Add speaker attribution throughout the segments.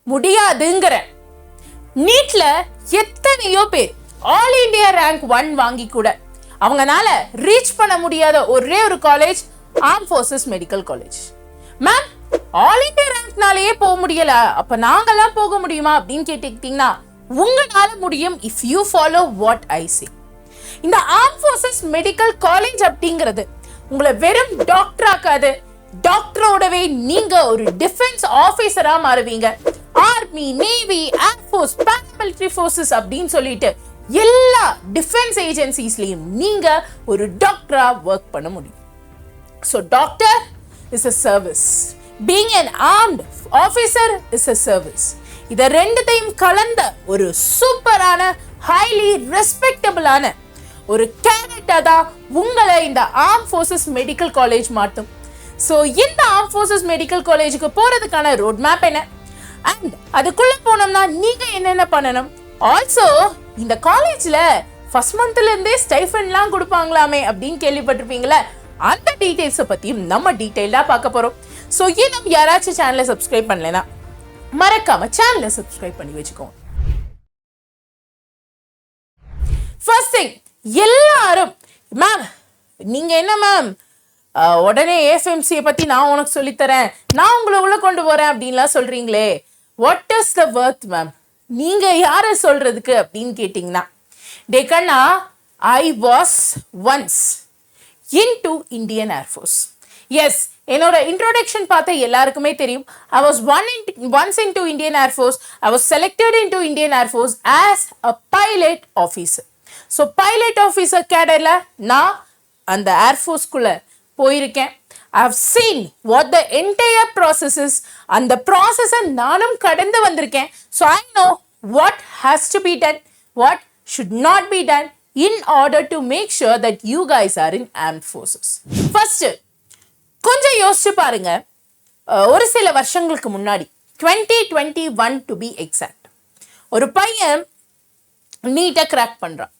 Speaker 1: முடியாதுங்கிற. நீட்ல எத்தனையோ பேர் ஆல் இண்டியா ரேங்க் 1 வாங்கி கூட அவங்கனால ரீச் பண்ண முடியாத ஒரே ஒரு college arm forces medical college. Ma'am, all India ரேங்க்னாலேயே போக முடியல, அப்ப நாங்கெல்லாம் போக முடியுமா அப்படின்னு கேட்டுக்கிட்டீங்கன்னா உங்களால முடியும் if you follow what I say. இந்த ஆர்ம் ஃபோர்ஸஸ் மெடிக்கல் காலேஜ் அப்படிங்கிறது உங்களை வெறும் டாக்டர் ஆக்காது, டாக்டரோடவே நீங்க ஒரு டிஃபென்ஸ் ஆபீசரா மாறுவீங்க. Army, navy, air force, paramilitary forces அப்படின்னு சொல்லிட்டு எல்லா டிஃபென்ஸ் ஏஜென்சிஸ்லயும் நீங்க ஒரு டாக்டரா ஒர்க் பண்ண முடியும். So doctor is a service. Being an armed officer is a service. இத ரெண்டுத்தையும் கலந்த ஒரு சூப்பரான ஹைலி ரெஸ்பெக்டபிளான ஒரு கேரக்டரா தான் உங்களை இந்த ஆர்ம் ஃபோர்ஸஸ் மெடிக்கல் காலேஜ் மாட்டும். ஸோ இந்த ஆர்ம் ஃபோர்ஸஸ் மெடிக்கல் காலேஜுக்கு போறதுக்கான ரோட் மேப் என்ன, அண்ட் அதுக்குள்ள போனோம்னா நீங்க என்னென்ன பண்ணணும். ஆல்சோ இந்த காலேஜ்ல ஃபர்ஸ்ட் மந்த்ல இருந்தே ஸ்டைஃபன்லாம் கொடுப்பாங்களாமே அப்படின்னு கேள்விப்பட்டிருப்பீங்களா? அந்த டீடைல்ஸை பத்தியும் நம்ம டீடைலா பார்க்க போறோம். ஸோ இன்னும் யாராச்சும் சேனலை சப்ஸ்கிரைப் பண்ணலைன்னா மறக்காம சேனலை சப்ஸ்கிரைப் பண்ணி வச்சுக்கோங்க. ஃபர்ஸ்ட் திங், எல்லாரும் மேம் நீங்க என்ன மேம் உடனே AFMC பத்தி நான் உனக்கு சொல்லித்தரேன், நான் உங்களை உள்ள கொண்டு போறேன் அப்படின்லாம் சொல்றீங்களே, what is the worth ma'am? நீங்க யார சொல்றதுக்கு அப்படின்னு கேட்டீங்கன்னா, டேக்கண்ணா I was once into Indian Air Force. Yes, என்னோட introduction பார்த்த எல்லாருக்குமே தெரியும். I was once into Indian Air Force. I was selected into Indian Air Force as a pilot officer. So pilot officer கேடர்ல நான் அந்த Air Force குள்ள போயிருக்கேன். I have seen what the entire process is. அந்த process நானும் கடந்து வந்திருக்கேன். So I know what has to be done, what should not be done in order to make sure that you guys are in armed forces. First, கொஞ்சம் யோசிச்சு பாருங்க. ஒரு சில வருஷங்களுக்கு முன்னாடி 2021 to be exact, ஒரு பையன் நீட்டை கிராக் பண்றான்.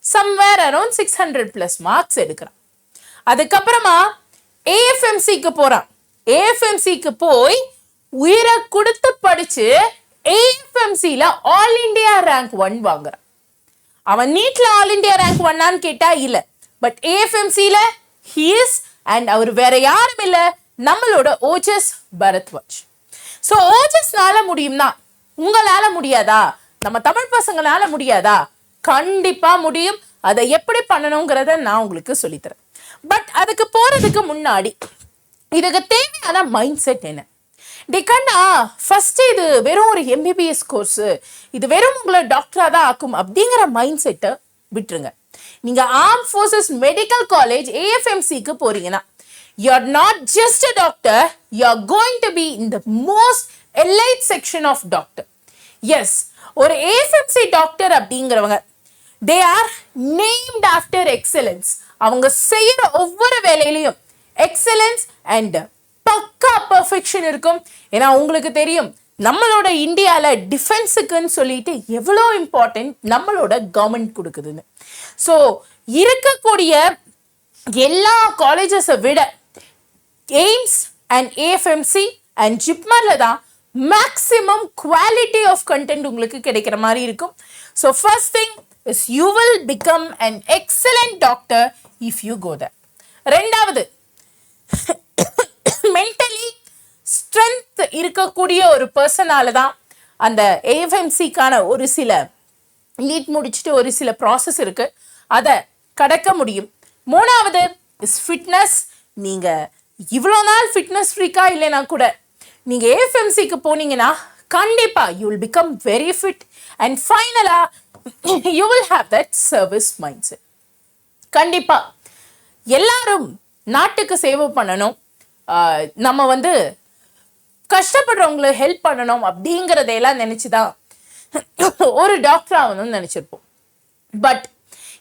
Speaker 1: somewhere around 600+ மார்க்ஸ் எடுக்கிறான். அதுக்கப்புறமா AFMCக்கு போறான். AFMCக்கு போய் உயிரை கொடுத்து படிச்சு AFMCல ஆல் இண்டியா ரேங்க் 1 வாங்குறான். அவன் நீட்ல ஆல் இண்டியா ரேங்க் 1 கேட்டா இல்ல, பட் AFMCல he is, and அவர் வேற யாரும் இல்ல, நம்மளோட 𝑬𝒙𝒑𝒔. ஸோ னால முடியும்னா உங்களால முடியாதா? நம்ம தமிழ் பசங்களால முடியாதா? கண்டிப்பா முடியும். அதை எப்படி பண்ணணுங்கிறத நான் உங்களுக்கு சொல்லித்தரேன். பட் அதுக்கு போறதுக்கு முன்னாடி இதுக்கு தேவையான மைண்ட் செட் என்ன? டேக்கண்ணா ஃபர்ஸ்ட் இது வெறும் ஒரு MBBS கோர்ஸ், இது வெறும் உங்களை டாக்டரா தான் ஆக்கும் அப்படிங்கிற மைண்ட் செட்டை விட்டுருங்க. நீங்க ஆர்ம் ஃபோர்ஸஸ் மெடிக்கல் காலேஜ் AFMCக்கு போறீங்கன்னா you are not just a doctor, you are going to be in the most elite section of doctor. Yes, ஒரு AFMC டாக்டர் அப்படிங்கிறவங்க they are named after excellence. அவங்க செய்யற ஒவ்வொரு வேலையிலையும் எக்ஸலன்ஸ் அண்ட் பக்கா perfection இருக்கும். ஏன்னா உங்களுக்கு தெரியும் நம்மளோட இந்தியால டிஃபென்ஸுக்குன்னு சொல்லிட்டு எவ்வளோ இம்பார்ட்டன்ட் நம்மளோட கவர்மெண்ட் கொடுக்குதுன்னு. ஸோ இருக்கக்கூடிய எல்லா காலேஜஸை விட எய்ம்ஸ் அண்ட் AFMC அண்ட் ஜிப்மர்ல தான் மேக்ஸிமம் குவாலிட்டி ஆஃப் கண்டென்ட் உங்களுக்கு கிடைக்கிற மாதிரி இருக்கும். So first thing is you will become an excellent doctor if you go there. ரெண்டாவது, மென்டலி ஸ்ட்ரென்த் இருக்கக்கூடிய ஒரு பர்சனால தான் அந்த AFMCக்கான ஒரு சில நீட் முடிச்சுட்டு ஒரு சில ப்ராசஸ் இருக்கு, அதை கடக்க முடியும். மூணாவது இஸ் ஃபிட்னஸ். நீங்க இவ்வளோ நாள் ஃபிட்னஸ் ஃப்ரீக்கா இல்லைனா கூட நீங்க AFMCக்கு போனீங்கன்னா கண்டிப்பா you will become very fit. And ஃபைனலா you will have that service mind set. கண்டிப்பா எல்லாரும் நாட்டுக்கு சேவை பண்ணணும், நம்ம கஷ்டப்படுறவங்களை ஹெல்ப் பண்ணணும் அப்படிங்கிறதையெல்லாம் நினைச்சுதான் ஒரு டாக்டர் ஆகணும்னு நினைச்சிருப்போம். பட்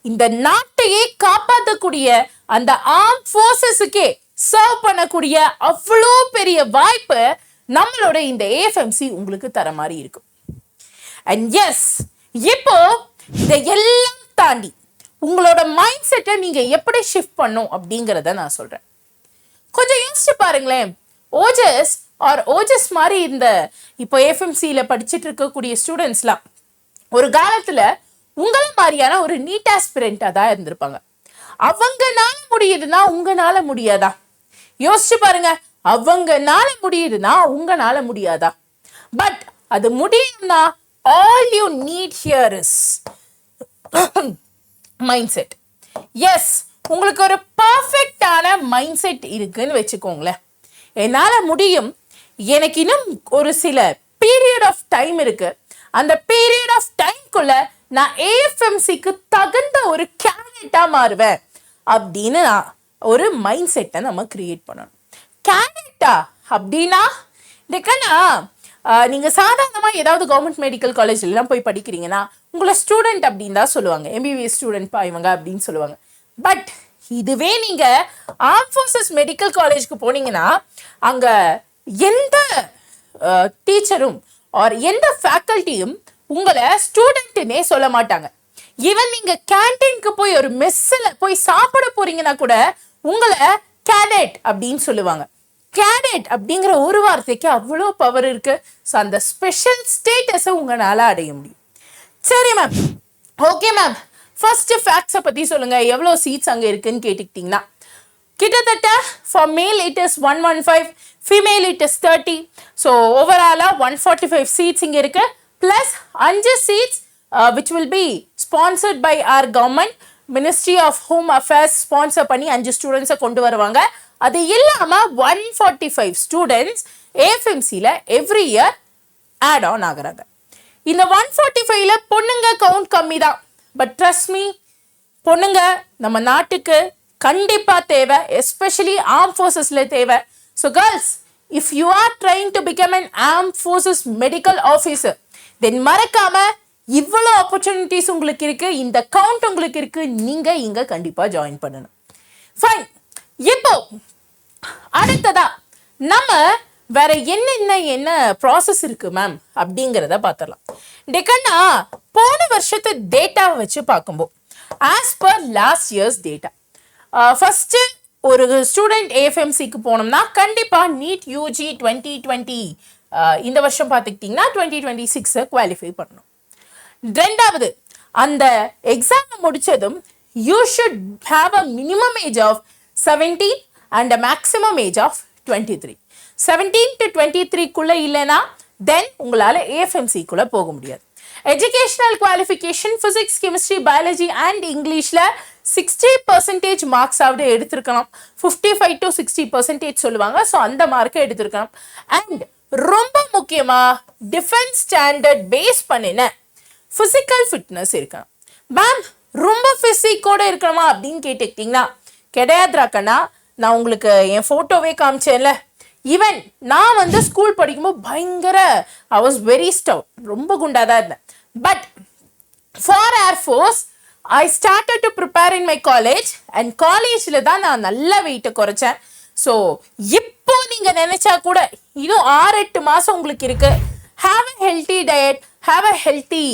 Speaker 1: இந்த நாட்டையே காப்பாற்றக்கூடிய அந்த ஆர்ம் ஃபோர்ஸஸுக்கே சர்வ் பண்ணக்கூடிய அவ்வளோ பெரிய வாய்ப்பு நம்மளோட இந்த AFMC உங்களுக்கு தர மாதிரி இருக்கும். அண்ட் எஸ், இப்போ இதையெல்லாம் தாண்டி உங்களோட மைண்ட் செட்டை நீங்க எப்படி ஷிஃப்ட் பண்ணும் அப்படிங்கிறத நான் சொல்றேன். கொஞ்சம் யோசிச்சு பாருங்களேன். 𝑬𝒙𝒑𝒔 ஆர் ஓஜஸ் மாதிரி இந்த இப்போ ஏஎஃப்எம்சியில் படிச்சுட்டு இருக்கக்கூடிய ஸ்டூடெண்ட்ஸ்லாம் ஒரு காலத்தில் உங்களை மாதிரியான ஒரு நீட் ஆஸ்பிரண்டாக தான் இருந்திருப்பாங்க. அவங்கனால முடியுதுன்னா உங்களால முடியாதா? யோசிச்சு பாருங்க. அவங்கனால முடியுதுன்னா உங்களால முடியாதா? பட் அது முடியும்னா all you need here is mind set. Yes, உங்களுக்கு ஒரு பர்ஃபெக்டான மைண்ட் செட் இருக்குன்னு வச்சுக்கோங்களேன். என்னால் முடியும், எனக்கு இன்னும் ஒரு சில பீரியட் ஆஃப் டைம் இருக்கு, அந்த பீரியட் ஆஃப் டைம்குள்ள நான் ஏஎஃப்எம்சிக்கு தகுந்த ஒரு கேண்டிடேட்டா மாறுவேன் அப்படின்னு ஒரு மைண்ட் செட்டை நம்ம கிரியேட் பண்ணணும். கேண்டிடேட்டா அப்படின்னா நீங்கள் சாதாரணமாக ஏதாவது கவர்மெண்ட் மெடிக்கல் காலேஜ்லாம் போய் படிக்கிறீங்கன்னா உங்களை ஸ்டூடெண்ட் அப்படின்னு தான் சொல்லுவாங்க. எம்பிபிஎஸ் ஸ்டூடெண்ட் இவங்க அப்படின்னு சொல்லுவாங்க. பட் இதுவே நீங்கள் ஆர்ம் ஃபோர்ஸஸ் மெடிக்கல் காலேஜ்க்கு போனீங்கன்னா அங்கே எந்த டீச்சரும் ஆர் எந்த ஃபேக்கல்ட்டியும் உங்களை ஸ்டூடெண்ட்டுன்னே சொல்ல மாட்டாங்க. ஈவன் நீங்கள் கேன்டீனுக்கு போய் ஒரு மெஸ்ஸில் போய் சாப்பிட போறீங்கன்னா கூட உங்களை கேடெட் அப்படின்னு சொல்லுவாங்க. கேடெட் அப்படிங்கிற ஒரு வார்த்தைக்கு அவ்வளோ பவர் இருக்கு. ஸோ அந்த ஸ்பெஷல் ஸ்டேட்டஸை உங்களால் அடைய முடியும். சரி மேம், ஓகே மேம், ஃபர்ஸ்ட் ஃபேக்ட்ஸை பற்றி சொல்லுங்க. எவ்வளோ சீட்ஸ் அங்கே இருக்குன்னு கேட்டுக்கிட்டிங்கன்னா கிட்டத்தட்ட for male it is 115, female it is 30. So ஓவராலாக 145 சீட்ஸ் இங்கே இருக்கு. Plus 5 seats which will be sponsored by our government, Ministry of Home Affairs sponsor பண்ணி 5 ஸ்டூடெண்ட்ஸை கொண்டு வருவாங்க. அது இல்லாமல் 145 ஸ்டூடெண்ட்ஸ் ஏஎஃப்எம்சியில் எவ்ரி இயர் ஆட் ஆன் ஆகுறாங்க. இந்த 145ல பொண்ணுங்க கவுண்ட் கம்மி தான். பட் ட்ரஸ்ட் மீ, பொண்ணுங்க நம்ம நாட்டுக்கு கண்டிப்பாக தேவை, எஸ்பெஷலி ஆர்ம் ஃபோர்ஸஸில் தேவை. So girls, if you are trying to become an arm forces medical officer, then மறக்காம இவ்வளோ ஆப்பர்ச்சுனிட்டிஸ் உங்களுக்கு இருக்கு, இந்த கவுண்ட் உங்களுக்கு இருக்கு, நீங்க இங்க கண்டிப்பா ஜாயின் பண்ணணும். ஃபைன். இப்போ அடுத்ததா நம்ம வேற என்ன ப்ராசஸ் இருக்கு மேம் அப்படிங்கிறத பார்த்துடலாம். டெக்கன்னா போன வருஷத்து டேட்டாவை வச்சு பார்க்கும்போது as per last years data, first ஒரு ஸ்டூடெண்ட் ஏஎஃப்எம்சிக்கு போனோம்னா கண்டிப்பா நீட் யூஜி 2020 இந்த வருஷம் பார்த்துக்கிட்டிங்கன்னா 2026 குவாலிஃபை பண்ணணும். ரெண்டாவது, அந்த எக்ஸாம் முடிச்சதும் you should have a minimum age of 17 and a maximum age of 23. 17 to 23 இல்லைன்னா தென் உங்களால் ஏஎஃப்எம்சிக்குள்ளே போக முடியாது. Educational qualification physics, chemistry, biology and இங்கிலீஷில் 60% மார்க்ஸ் ஆவது எடுத்திருக்கணும். 55 to 60% சொல்லுவாங்க. ஸோ அந்த மார்க்கை எடுத்திருக்கணும். அண்ட் ரொம்ப முக்கியமாக டிஃபென்ஸ் ஸ்டாண்டர்ட் பேஸ் பண்ணின ஃபிசிக்கல் ஃபிட்னஸ் இருக்கணும். மேம் ரொம்ப ஃபிசிக்கோடு இருக்கணுமா அப்படின்னு கேட்டுக்கிட்டிங்கன்னா கிடையாதுராக்கண்ணா. நான் உங்களுக்கு என் ஃபோட்டோவே காமிச்சேன்ல. ஈவன் நான் ஸ்கூல் படிக்கும்போது பயங்கர ஐ வாஸ் வெரி ஸ்டவ், ரொம்ப குண்டாக தான் இருந்தேன். But for air force I started to prepare in my college and காலேஜில் தான் நான் நல்ல வெயிட்டை குறைச்சேன். ஸோ இப்போ நீங்கள் நினச்சா கூட இன்னும் 6-8 மாதம் உங்களுக்கு இருக்கு. Have a healthy diet, have a healthy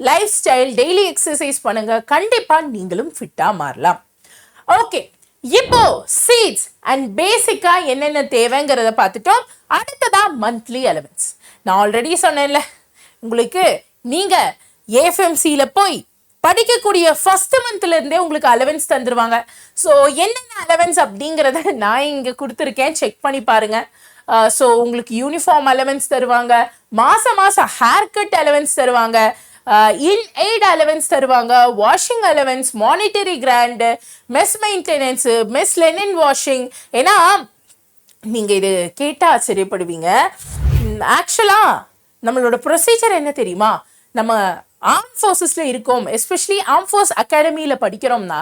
Speaker 1: life style, daily exercise பண்ணுங்க, கண்டிப்பாக நீங்களும் ஃபிட்டாக மாறலாம். ஓகே, இப்போ சீட்ஸ் அண்ட் பேசிக்காக என்னென்ன தேவைங்கிறத பார்த்துட்டோம். அடுத்ததா மந்த்லி அலவன்ஸ். நான் ஆல்ரெடி சொன்னேன்ல, உங்களுக்கு நீங்கள் ஏஎஃப்எம்சியில் போய் படிக்கக்கூடிய ஃபர்ஸ்ட் மந்த்லேருந்தே உங்களுக்கு அலவன்ஸ் தந்துடுவாங்க. ஸோ என்னென்ன அலவன்ஸ் அப்படிங்கிறத நான் இங்கே கொடுத்துருக்கேன், செக் பண்ணி பாருங்கள். ஸோ உங்களுக்கு யூனிஃபார்ம் அலவன்ஸ் தருவாங்க, மாதம் ஹேர் கட் அலவன்ஸ் தருவாங்க, இன் எய்ட் அலவன்ஸ் தருவாங்க, washing allowance, monetary grant, mess maintenance, mess linen washing. ஏன்னா நீங்கள் இது கேட்டால் ஆச்சரியப்படுவீங்க. ஆக்சுவலாக நம்மளோட ப்ரொசீஜர் என்ன தெரியுமா? நம்ம ஆர்ம் ஃபோர்ஸஸில் இருக்கோம், எஸ்பெஷலி ஆர்ம் ஃபோர்ஸ் அகாடமியில் படிக்கிறோம்னா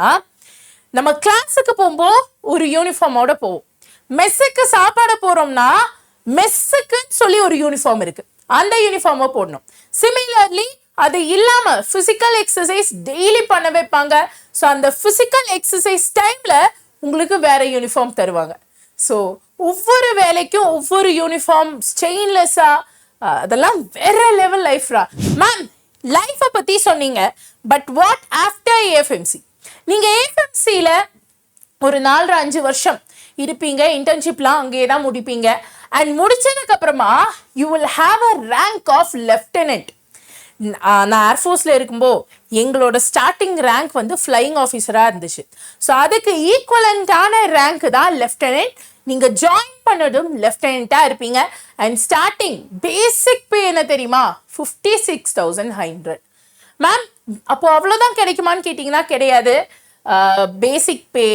Speaker 1: நம்ம கிளாஸுக்கு போகும்போது ஒரு யூனிஃபார்மோட போவோம். மெஸ்ஸுக்கு சாப்பாடு போகிறோம்னா மெஸ்ஸுக்குன்னு சொல்லி ஒரு யூனிஃபார்ம் இருக்குது, அந்த யூனிஃபார்மை போடணும். சிமிலர்லி அது இல்லாமல் ஃபிசிக்கல் எக்ஸசைஸ் டெய்லி பண்ண வைப்பாங்க. ஸோ அந்த ஃபிசிக்கல் எக்ஸசைஸ் டைமில் உங்களுக்கு வேறு யூனிஃபார்ம் தருவாங்க. ஸோ ஒவ்வொரு வேலைக்கும் ஒவ்வொரு யூனிஃபார்ம் ஸ்டெயின்லெஸ்ஸாக, அதெல்லாம் வேற லெவல் லைஃப்ரா. மேம் லைஃப்பை பற்றி சொன்னீங்க, பட் வாட் ஆஃப்டர் ஏஎஃப்எம்சி? நீங்கள் ஏஎஃப்எம்சியில் ஒரு 4-5 வருஷம் இருப்பீங்க, இன்டர்ன்ஷிப்லாம் அங்கேயே தான் முடிப்பீங்க. அண்ட் முடிச்சதுக்கு அப்புறமா you will have a rank of lieutenant. நான் ஏர்ஃபோர்ஸில் இருக்கும்போது எங்களோட ஸ்டார்டிங் ரேங்க் வந்து ஃப்ளையிங் ஆஃபீஸராக இருந்துச்சு. ஸோ அதுக்கு ஈக்குவலண்ட்டான ரேங்க் தான் லெஃப்டினன்ட். நீங்கள் ஜாயின் பண்ணதும் லெஃப்டினண்ட்டாக இருப்பீங்க. அண்ட் ஸ்டார்டிங் பேசிக் பே என்ன தெரியுமா? 56,100. மேம் அப்போ அவ்வளோதான் கிடைக்குமான்னு கேட்டிங்கன்னா கிடையாது. பேசிக் பே,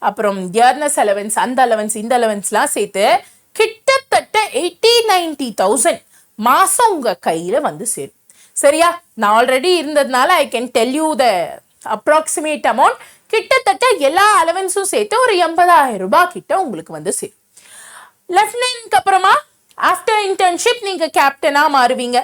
Speaker 1: அப்புறம் இயர்னஸ் அலவன்ஸ், அந்த அலவன்ஸ் இந்த அலவன்ஸ்லாம் சேர்த்து கிட்டத்தட்ட 80-90,000 மாதம் உங்கள் கையில் வந்து சேரும். சரியா? நான் ஆல்ரெடி இருந்ததுனால I can tell you the approximate amount. கிட்டத்தட்ட எல்லா அலவன்ஸும் சேர்த்து ஒரு 80,000 ரூபாய் கிட்ட உங்களுக்கு வந்து சேரும். லெஃப்டினன்ட்க்கு அப்புறமா ஆஃப்டர் இன்டர்ன்ஷிப் நீங்கள் கேப்டனாக மாறுவீங்க.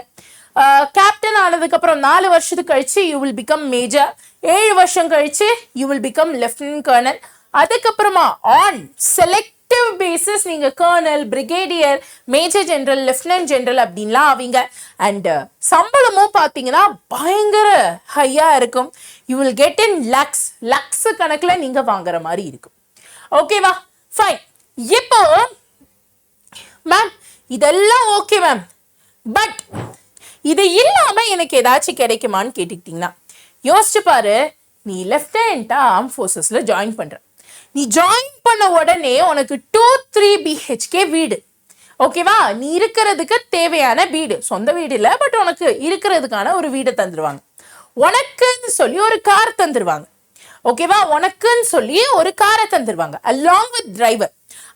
Speaker 1: கேப்டன் ஆனதுக்கப்புறம் 4 வருஷத்துக்கு கழிச்சு யூ வில் பிகம் மேஜர். 7 வருஷம் கழிச்சு you will become lieutenant colonel. அதுக்கப்புறமா ஆன் செலக்டிவ் பேசிஸ் நீங்கள் colonel, brigadier, major general, lieutenant general அப்படின்லாம் ஆவீங்க. அண்ட் சம்பளமும் பார்த்தீங்கன்னா பயங்கர ஹையாக இருக்கும். You will get in lakhs கணக்கில் நீங்கள் வாங்குற மாதிரி இருக்கும். ஓகேவா? ஃபைன். இப்போ மேம் இதெல்லாம் ஓகே மேம், பட் இது இல்லாமல் எனக்கு ஏதாச்சும் கிடைக்குமான்னு கேட்டுக்கிட்டிங்கன்னா யோசிச்சு பாரு. நீ லெஃப்டினன்ட்டாக ஆர்ம் ஃபோர்ஸஸில் ஜாயின் பண்ணுற. நீ ஜாயின் பண்ண உடனே உனக்கு 2-3 BHK வீடு. ஓகேவா? நீ இருக்கிறதுக்கு தேவையான வீடு, சொந்த வீடு இல்லை, பட் உனக்கு இருக்கிறதுக்கான ஒரு வீடை தந்துடுவாங்க. உனக்குன்னு சொல்லி ஒரு கார் தந்துடுவாங்க. ஓகேவா? உனக்குன்னு சொல்லி ஒரு காரை தந்துடுவாங்க அலாங் வித் டிரைவர்.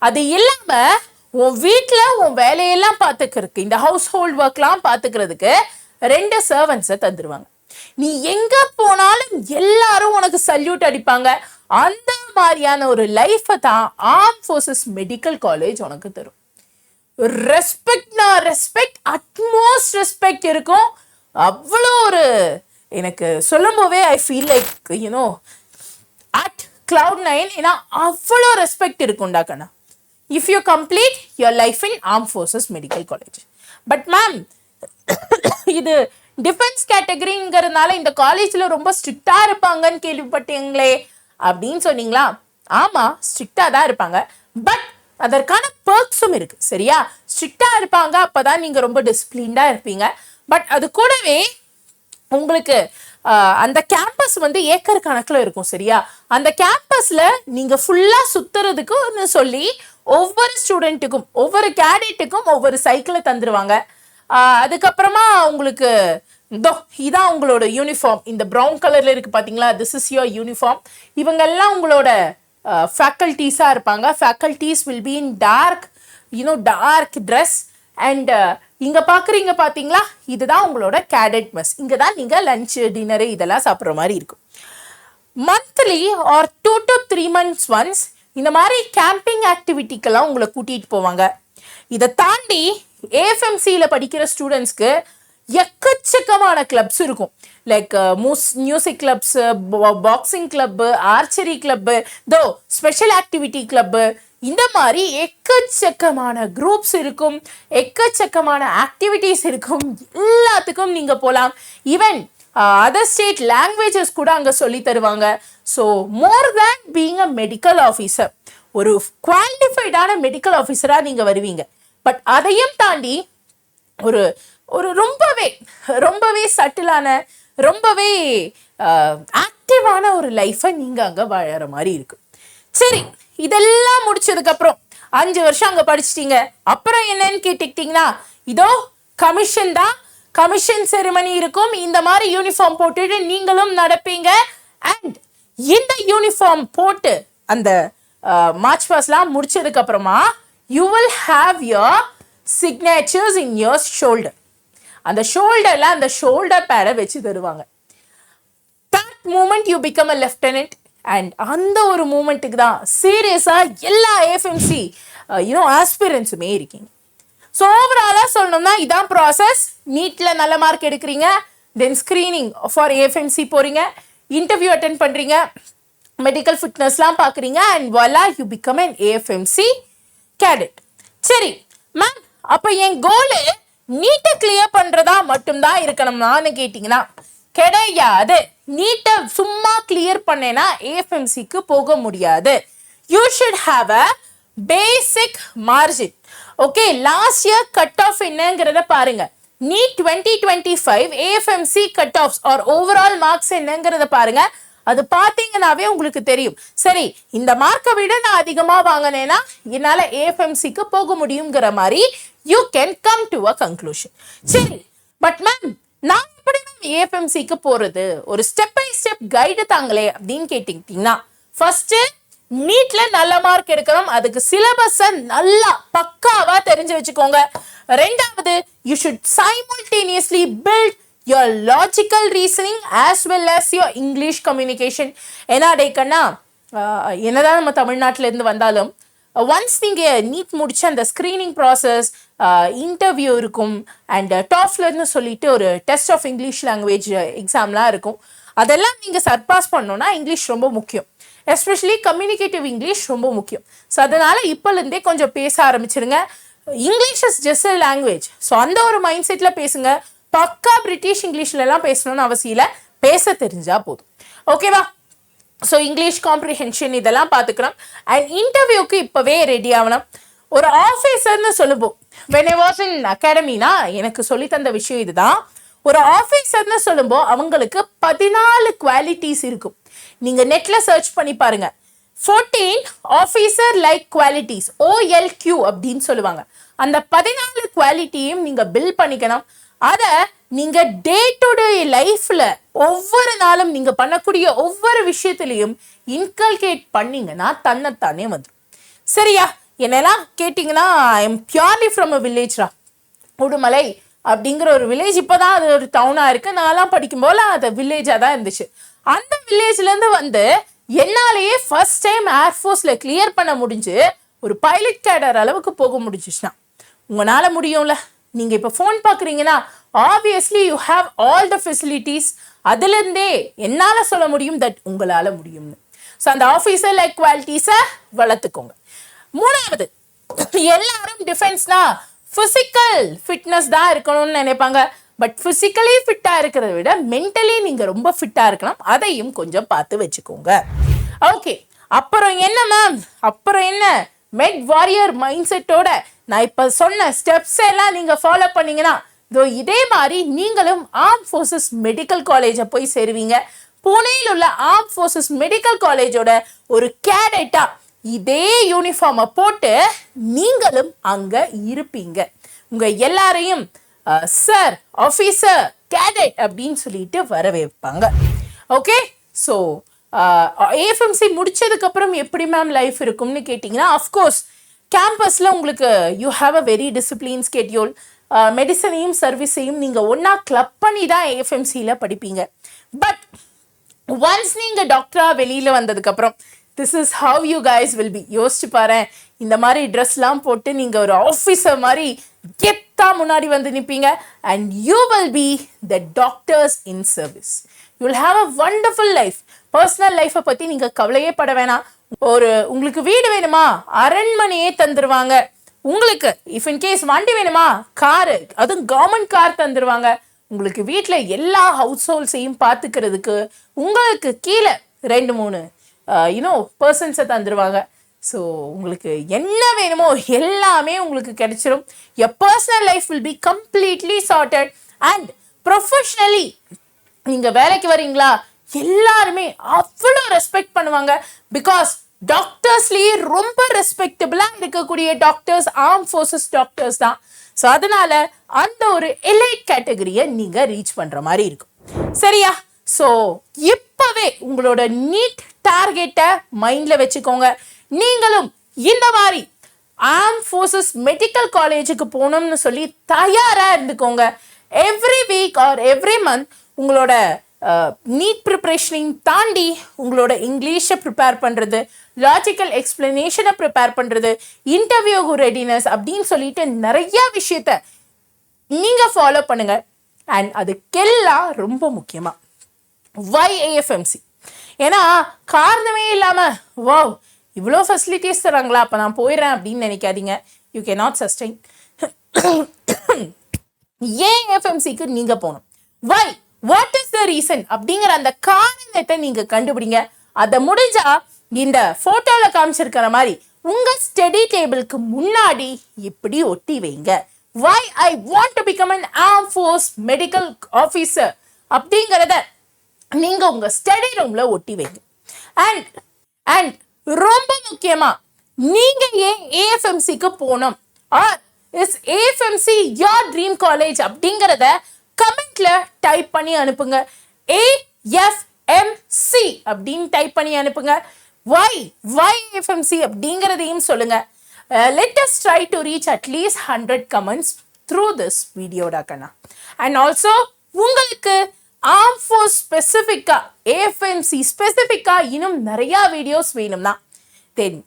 Speaker 1: அது இல்லாமல் உன் வீட்டில் உன் வேலையெல்லாம் பார்த்துக்கிறதுக்கு, இந்த ஹவுஸ் ஹோல்ட் ஒர்க்லாம் பார்த்துக்கிறதுக்கு 2 சர்வன்ஸை தந்துடுவாங்க. நீ எங்கே போனாலும் எல்லாரும் உனக்கு சல்யூட் அடிப்பாங்க. அந்த மாதிரியான ஒரு லைஃப்பை தான் ஆர்ம் ஃபோர்ஸஸ் மெடிக்கல் காலேஜ் உனக்கு தரும். ரெஸ்பெக்ட், அட்மோஸ்ட் ரெஸ்பெக்ட் இருக்கும். அவ்வளோ ஒரு எனக்கு சொல்லும் போதே I feel like you know at cloud 9. ஏன்னா அவ்வளோ ரெஸ்பெக்ட் இருக்கும்டா கண்ணா. if you complete your life in armed forces medical college. But ma'am இது டிஃபென்ஸ் கேட்டகரிங்கிறதுனால இந்த காலேஜில் ரொம்ப ஸ்ட்ரிக்டாக இருப்பாங்கன்னு கேள்விப்பட்டீங்களே அப்படின்னு சொன்னீங்களா? ஆமாம், ஸ்ட்ரிக்டாக தான் இருப்பாங்க. பட் அதற்கான பெர்க்ஸும் இருக்குது. சரியா? ஸ்ட்ரிக்டாக இருப்பாங்க, அப்போ தான் நீங்கள் ரொம்ப டிசிப்ளின்டாக இருப்பீங்க. பட் அது கூடவே உங்களுக்கு அந்த கேம்பஸ் வந்து ஏக்கர் கணக்கில் இருக்கும். சரியா? அந்த கேம்பஸில் நீங்கள் ஃபுல்லாக சுற்றுறதுக்குன்னு சொல்லி ஒவ்வொரு ஸ்டூடெண்ட்டுக்கும், ஒவ்வொரு கேடேட்டுக்கும் ஒவ்வொரு சைக்கிளை தந்துடுவாங்க. அதுக்கப்புறமா உங்களுக்கு இதான் உங்களோட யூனிஃபார்ம். இந்த ப்ரௌன் கலரில் இருக்குது பார்த்தீங்களா? This is your uniform. இவங்கெல்லாம் உங்களோட ஃபேக்கல்ட்டிஸாக இருப்பாங்க. Faculties will be in dark dress. And இங்கே பார்க்குறீங்க பார்த்தீங்களா? இதுதான் உங்களோட கேடட் மெஸ். இங்கே தான் நீங்கள் லஞ்சு, டின்னரு இதெல்லாம் சாப்பிட்ற மாதிரி இருக்கும். Monthly or 2 to 3 months once இந்த மாதிரி கேம்பிங் ஆக்டிவிட்டிக்கெல்லாம் உங்களை கூட்டிகிட்டு போவாங்க. இதை தாண்டி ஏஎஃப்எம்சியில் படிக்கிற ஸ்டூடெண்ட்ஸ்க்கு எக்கச்சக்கமான கிளப்ஸ் இருக்கும். Like music clubs, boxing club, archery club, special activity club, இந்த மாதிரி எக்கச்சக்கமான குரூப்ஸ் இருக்கும், எக்கச்சக்கமான ஆக்டிவிட்டீஸ் இருக்கும். எல்லாத்துக்கும் நீங்கள் போகலாம். ஈவன் அதர் ஸ்டேட் லாங்குவேஜஸ் கூட அங்கே சொல்லி தருவாங்க. So more than being a medical officer, ஒரு குவாலிஃபைடான மெடிக்கல் ஆஃபீஸராக நீங்கள் வருவீங்க. பட் அதையும் தாண்டி ஒரு ஒரு ரொம்பவே சட்டிலான, ரொம்பவே ஆக்டிவான ஒரு லைஃப்பை நீங்கள் அங்கே வாழற மாதிரி இருக்கும். சரி, இதெல்லாம் முடிச்சதுக்கப்புறம் 5 வருஷம் அங்கே படிச்சிட்டீங்க. அப்புறம் என்னன்னு கேட்டுக்கிட்டிங்கன்னா இதோ கமிஷன் தான். கமிஷன் செரிமனி இருக்கும். இந்த மாதிரி யூனிஃபார்ம் போட்டுட்டு நீங்களும் நடப்பீங்க. அண்ட் இந்த யூனிஃபார்ம் போட்டு அந்த மார்ச் பாஸ்லாம் முடிச்சதுக்கு அப்புறமா you will have your signatures in your shoulder. அந்த ஷோல்டர்ல அந்த ஷோல்டர் பேடை வச்சு தருவாங்க. That moment you become a lieutenant. And அந்த ஒரு மூமெண்ட்டுக்கு தான் சீரியஸாக எல்லா ஏஎஃப்எம்சி ஆஸ்பிரன்ஸுமே இருக்கீங்க. ஸோ ஓவராலாக சொல்லணும்னா இதான் ப்ராசஸ். நீட்டில் நல்ல மார்க் எடுக்கிறீங்க, தென் ஸ்க்ரீனிங் ஃபார் ஏஎஃப்எம்சி போகிறீங்க, இன்டர்வியூ அட்டென்ட் பண்ணுறீங்க, மெடிக்கல் ஃபிட்னஸ்லாம் பார்க்குறீங்க, and voila you become an AFMC cadet. சரி மேம், அப்போ என் கோலு நீட்டை கிளியர் பண்ணுறதா மட்டும்தான் இருக்கணும்னான்னு கேட்டிங்கன்னா கிடையாது. நீட்டை சும்மா கிளியர் பண்ணேன்னா ஏஎஃப்எம்சிக்கு போக முடியாது. You should have a basic margin. Okay, last year cut off என்னங்கிறத பாருங்க. NEET 2025 AFMC cut offs or overall marks என்னங்கிறத பாருங்க. அது பார்த்தீங்கன்னாவே உங்களுக்கு தெரியும். சரி, இந்த மார்க்கை விட நான் அதிகமாக வாங்கினேன்னா என்னால் AFMCக்கு போக முடியுங்கிற மாதிரி you can come to a conclusion. சரி, பட் மேம் நான் எப்படி மேம் AFMCக்கு போகிறது, ஒரு ஸ்டெப் பை ஸ்டெப் கைடு தாங்களே அப்படின்னு கேட்டீங்கன்னா, ஃபர்ஸ்ட் நீட்ல நல்ல மார்க் எடுக்கணும். அதுக்கு சிலபஸை நல்லா பக்காவா தெரிஞ்சு வச்சுக்கோங்க. ரெண்டாவது, you should simultaneously build your logical reasoning as well as your English communication. ஏன்னா அடைக்கண்ணா, என்னதான் நம்ம தமிழ்நாட்டில இருந்து வந்தாலும் ஒன்ஸ் நீங்கள் நீட் முடிச்சு அந்த ஸ்க்ரீனிங் ப்ராசஸ், இன்டர்வியூ இருக்கும் அண்ட் டாஃப்லர்னு சொல்லிட்டு ஒரு டெஸ்ட் ஆஃப் இங்கிலீஷ் லாங்குவேஜ் எக்ஸாம்லாம் இருக்கும். அதெல்லாம் நீங்கள் சர்பாஸ் பண்ணோன்னா இங்கிலீஷ் ரொம்ப முக்கியம். எஸ்பெஷலி கம்யூனிகேட்டிவ் இங்கிலீஷ் ரொம்ப முக்கியம். ஸோ அதனால் இப்போலேருந்தே கொஞ்சம் பேச ஆரம்பிச்சிருங்க. English is just a language. So அந்த ஒரு மைண்ட் செட்டில் பேசுங்க. பக்கா பிரிட்டிஷ் இங்கிலீஷ்லலாம் பேசணும்னு அவசியம் இல்லை, பேச தெரிஞ்சா போதும். ஓகேவா? ஸோ இங்கிலீஷ் காம்ப்ரிஹென்ஷன் இதெல்லாம் பார்த்துக்கிறோம். அண்ட் இன்டர்வியூக்கு இப்போவே ரெடி ஆகணும். ஒரு ஆஃபீஸர்னு சொல்லுவோம். when I was in அகாடமினா எனக்கு சொல்லி தந்த விஷயம் இதுதான். ஒரு ஆஃபீஸர்னு சொல்லும்போது அவங்களுக்கு 14 குவாலிட்டிஸ் இருக்கும். நீங்கள் நெட்டில் சர்ச் பண்ணி பாருங்க. 14 ஆஃபீஸர் லைக் குவாலிட்டிஸ், OLQ அப்படின்னு சொல்லுவாங்க. அந்த 14 குவாலிட்டியும் நீங்கள் பில்ட் பண்ணிக்கணும். அதை நீங்கள் டே டு டே லைஃப்பில் ஒவ்வொரு நாளும் நீங்கள் பண்ணக்கூடிய ஒவ்வொரு விஷயத்துலையும் இன்கல்கேட் பண்ணிங்கன்னா தன்னைத்தானே வந்துடும். சரியா? என்னெல்லாம் கேட்டிங்கன்னா, I am purely from a வில்லேஜ்ரா. உடுமலை அப்படிங்கிற ஒரு வில்லேஜ். இப்போ தான் அது ஒரு டவுனாக இருக்குது. நான்லாம் படிக்கும்போது அது வில்லேஜாக தான் இருந்துச்சு. அந்த வில்லேஜ்லேருந்து வந்து என்னாலேயே ஃபர்ஸ்ட் டைம் ஏர்ஃபோர்ஸில் கிளியர் பண்ண முடிஞ்சு ஒரு பைலட் கேடர் அளவுக்கு போக முடிஞ்சிச்சுன்னா உங்களால் முடியும்ல. நீங்கள் இப்போ ஃபோன் பார்க்குறீங்கன்னா obviously you have all the facilities. அதுலேருந்தே என்னால் சொல்ல முடியும் தட் உங்களால் முடியும்னு. ஸோ அந்த ஆஃபீஸர் லைக் குவாலிட்டிஸை வளர்த்துக்கோங்க. மூணாவது, எல்லாரும் டிஃபென்ஸ்னா ஃபிசிக்கல் ஃபிட்னஸ் தான் இருக்கணும்னு நினைப்பாங்க. பட் ஃபிசிக்கலி ஃபிட்டாக இருக்கிறத விட மென்டலி நீங்கள் ரொம்ப ஃபிட்டாக இருக்கணும். அதையும் கொஞ்சம் பார்த்து வச்சுக்கோங்க. ஓகே, அப்புறம் என்ன மேம்? அப்புறம் என்ன? மெட் வாரியர் மைண்ட் செட்டோட நான் இப்போ சொன்ன ஸ்டெப்ஸ் எல்லாம் நீங்கள் ஃபாலோ பண்ணீங்கன்னா இதே மாதிரி நீங்களும் ஆர்ம் ஃபோர்ஸஸ் மெடிக்கல் காலேஜை போய் சேருவீங்க. புனேயில் உள்ள ஆர்ம் ஃபோர்ஸஸ் மெடிக்கல் காலேஜோட ஒரு கேடட்டா இதே யூனிஃபார்மை போட்டு நீங்களும் அங்கே இருப்பீங்க. உங்கள் எல்லாரையும் சார், ஆஃபீஸர், கேடட் அப்படின்னு சொல்லிட்டு வரவேற்பாங்க. ஓகே, ஸோ AFMC முடிச்சதுக்கப்புறம் எப்படி மேம் லைஃப் இருக்கும்னு கேட்டிங்கன்னா, அஃப்கோர்ஸ் கேம்பஸில் உங்களுக்கு you have a very discipline schedule. மெடிசனையும் சர்வீஸையும் நீங்கள் ஒன்றா கிளப் பண்ணி தான் AFMCயில் படிப்பீங்க. பட் ஒன்ஸ் நீங்கள் டாக்டராக வெளியில் வந்ததுக்கப்புறம் this is how you guys will be. யோசிச்சு பாரு, இந்த மாதிரி ட்ரெஸ்லாம் போட்டு நீங்கள் ஒரு ஆஃபீஸர் மாதிரி கெத்தா முன்னாடி வந்து நிற்பீங்க. And you will be the doctors in service. You will have a wonderful life. Personal லைஃப்பை பற்றி நீங்கள் கவலையே பட வேணாம். உங்களுக்கு வீடு வேணுமா, அரண்மனையே தந்துடுவாங்க. உங்களுக்கு இஃப் இன்கேஸ் வண்டி வேணுமா, காரு, அதுவும் கவர்மெண்ட் கார் தந்துடுவாங்க. உங்களுக்கு வீட்டில் எல்லா ஹவுஸ் ஹோல்ட்ஸையும் பார்த்துக்கிறதுக்கு உங்களுக்கு கீழே 2-3 பர்சன்ஸை தந்துடுவாங்க. ஸோ உங்களுக்கு என்ன வேணுமோ எல்லாமே உங்களுக்கு கிடைச்சிடும். your personal life will be completely sorted. and professionally நீங்கள் வேலைக்கு வரீங்களா, எல்லாருமே அவ்வளோ ரெஸ்பெக்ட் பண்ணுவாங்க. பிகாஸ் டாக்டர்ஸ்லேயே ரொம்ப ரெஸ்பெக்டபிளாக இருக்கக்கூடிய டாக்டர்ஸ் ஆர்ம் ஃபோர்ஸஸ் டாக்டர்ஸ் தான். ஸோ அதனால அந்த ஒரு எலைட் கேட்டகரியை நீங்கள் ரீச் பண்ணுற மாதிரி இருக்கும். சரியா? ஸோ இப்போவே உங்களோட நீட் டார்கெட்டை மைண்டில் வச்சுக்கோங்க. நீங்களும் இந்த மாதிரி ஆர்ம் ஃபோர்ஸஸ் மெடிக்கல் காலேஜுக்கு போகணும்னு சொல்லி தயாராக இருந்துக்கோங்க. Every week or every month உங்களோட நீட் ப்ரிப்ரேஷனையும் தாண்டி உங்களோட இங்கிலீஷை ப்ரிப்பேர் பண்ணுறது, லாஜிக்கல் எக்ஸ்பிளனேஷனை ப்ரிப்பேர் பண்ணுறது, இன்டர்வியூ ரெடினஸ் அப்படின்னு சொல்லிட்டு நிறையா விஷயத்த நீங்கள் ஃபாலோ பண்ணுங்க. அண்ட் அதுக்கெல்லாம் ரொம்ப முக்கியமாக வை AFMC. ஏன்னா காரணமே இல்லாமல் வாவ் இவ்வளோ ஃபெசிலிட்டிஸ் தராங்களா, அப்போ நான் போயிடுறேன் அப்படின்னு நினைக்காதீங்க. You can not sustain. ஏன் AFMCக்கு நீங்கள் போகணும், வை, வாட் இஸ் த ரீசன் அப்படிங்கிற அந்த காரணத்தை நீங்கள் கண்டுபிடிங்க. அதை முடிஞ்சா இந்த ஃபோட்டோவில் காமிச்சிருக்கிற மாதிரி உங்க ஸ்டடி டேபிளுக்கு முன்னாடி இப்படி ஒட்டி வைங்க. why I want to become an armed force medical officer அப்படிங்கறத நீங்க உங்க ஸ்டடி ரூம்ல ஒட்டி வைங்க. அண்ட் அண்ட் ரொம்ப முக்கியமா நீங்க ஏன் AFMCக்கு போகணும் or is AFMC your dream college அப்படிங்கறத கமெண்ட்ல டைப் பண்ணி அனுப்புங்க. AFMC அப்படின்னு டைப் பண்ணி அனுப்புங்க. why AFMC அப்படிங்கறதையும் சொல்லுங்க. Let us try to reach at least 100 comments through this video டாக்கண்ணா. And also உங்களுக்கு armed force ஸ்பெசிஃபிக்கா AFMC ஸ்பெசிஃபிக்கா இன்னும் நிறைய வீடியோஸ் வேணும்னா தென்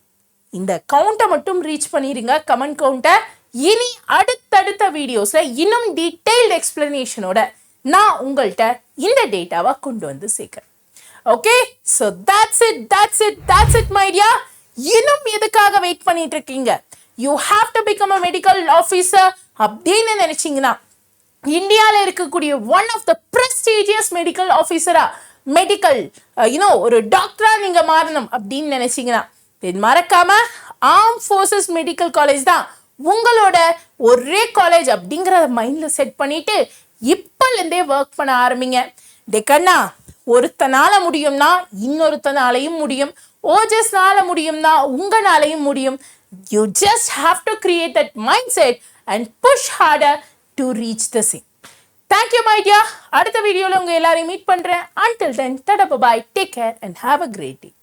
Speaker 1: இந்த கவுண்டை மட்டும் ரீச் பண்ணிடுங்க, கமெண்ட் கவுண்டை. இனி அடுத்தடுத்த வீடியோஸ்ல இன்னும் டீடைல்டு எக்ஸ்பிளனேஷனோட நான் உங்கள்கிட்ட இந்த டேட்டாவை கொண்டு வந்து சேர்க்கிறேன். Okay, so that's it my dear. இன்னும் எதுக்காக வெயிட் பண்ணிட்டு இருக்கீங்க? You have to become a medical officer அப்படின்னு நினைச்சீங்கன்னா இந்தியாவில் இருக்கக்கூடிய one of the prestigious medical ஆஃபீஸரா மெடிக்கல் ஒரு டாக்டரா நீங்க மாறணும் அப்படின்னு நினைச்சீங்கன்னா மறக்காம ஆர்ம் ஃபோர்ஸஸ் மெடிக்கல் காலேஜ் தான் உங்களோட ஒரே காலேஜ் அப்படிங்கிறத மைண்ட்ல செட் பண்ணிட்டு இப்போலேருந்தே ஒர்க் பண்ண ஆரம்பிங்க. டெக்கண்ணா ஒருத்தனால முடியும்னா இன்னொருத்தனாலையும் முடியும், ஓஜஸ்னால முடியும்னா உங்களாலையும் முடியும். You just have to create that mindset and push harder to reach the same. Thank you my dear. அடுத்த வீடியோல உங்க எல்லாரையும் மீட் பண்றேன். Until then, tada bye bye, take care and have a great day.